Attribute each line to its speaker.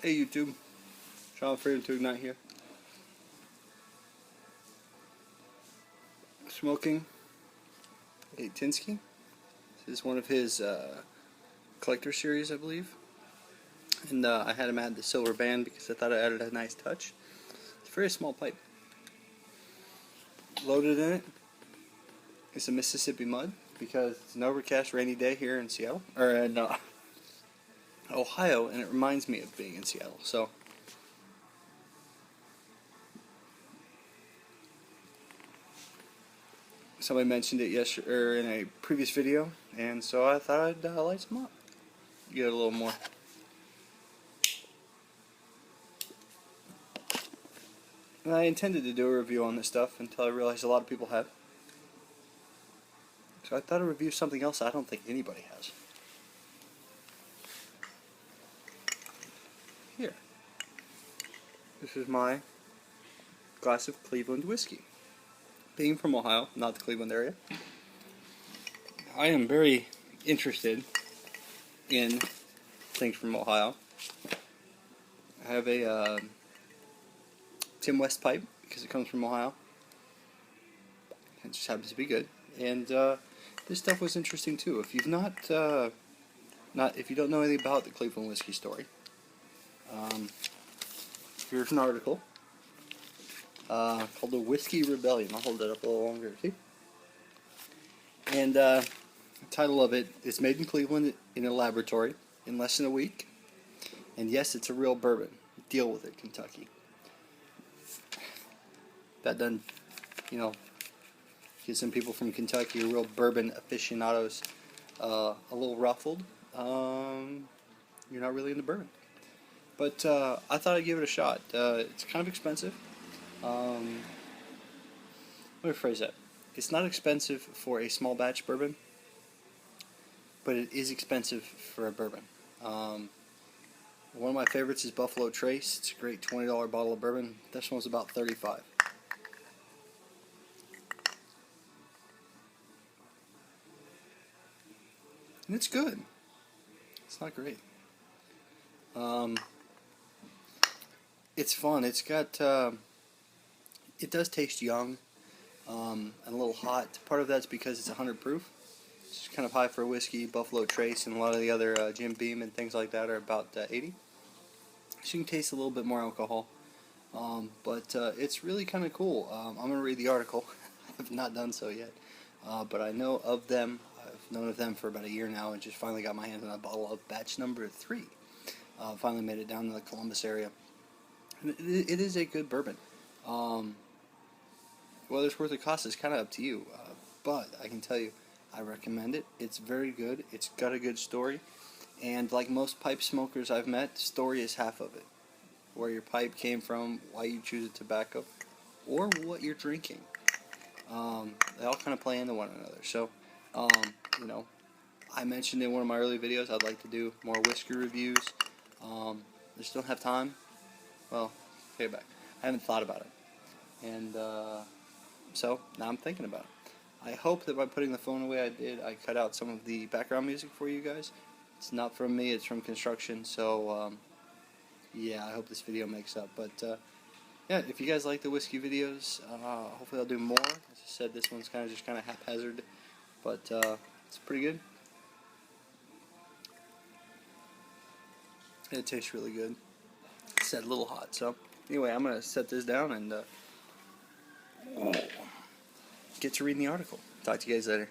Speaker 1: Hey YouTube, Sean Freedom to Ignite here. Smoking a Tinsky. This is one of his collector series, I believe. And I had him add the silver band because I thought it added a nice touch. It's a very small pipe. Loaded in it is a Mississippi mud because it's an overcast rainy day here in Seattle, or in Ohio, and it reminds me of being in Seattle. So somebody mentioned it yesterday or in a previous video, and so I thought I'd light some up, get a little more. And I intended to do a review on this stuff until I realized a lot of people have. So I thought I'd review something else I don't think anybody has. Here. This is my glass of Cleveland whiskey. Being from Ohio, not the Cleveland area, I am very interested in things from Ohio. I have a Tim West pipe because it comes from Ohio. It just happens to be good, and this stuff was interesting too. If you've if you don't know anything about the Cleveland whiskey story, here's an article called The Whiskey Rebellion. I'll hold it up a little longer, see? And the title of it is Made in Cleveland in a Laboratory in Less than a Week. And yes, it's a real bourbon. Deal with it, Kentucky. That doesn't, get some people from Kentucky, real bourbon aficionados, a little ruffled. You're not really into bourbon. But I thought I'd give it a shot. It's kind of expensive. Let me rephrase that. It's not expensive for a small batch bourbon, but it is expensive for a bourbon. One of my favorites is Buffalo Trace. It's a great $20 bottle of bourbon. This one's about $35. And it's good. It's not great. It's fun. It's got it does taste young and a little hot. Part of that's because it's 100 proof. It's kind of high for a whiskey. Buffalo Trace and a lot of the other Jim Beam and things like that are about 80. So you can taste a little bit more alcohol. But it's really kind of cool. I'm going to read the article. I have not done so yet. But I know of them. I've known of them for about a year now and just finally got my hands on a bottle of batch number 3. Finally made it down to the Columbus area. And it is a good bourbon. Whether it's worth the cost is kind of up to you. But I can tell you, I recommend it. It's very good. It's got a good story. And like most pipe smokers I've met, story is half of it. Where your pipe came from, why you choose a tobacco, or what you're drinking. They all kind of play into one another. So, I mentioned in one of my early videos I'd like to do more whiskey reviews. I just don't have time. Well, take it back. I haven't thought about it. And so now I'm thinking about it. I hope that by putting the phone away I cut out some of the background music for you guys. It's not from me, it's from construction. So, yeah, I hope this video makes up. But, yeah, if you guys like the whiskey videos, hopefully I'll do more. As I said, this one's kind of haphazard. But it's pretty good. It tastes really good. It's a little hot. So, anyway, I'm going to set this down and get to reading the article. Talk to you guys later.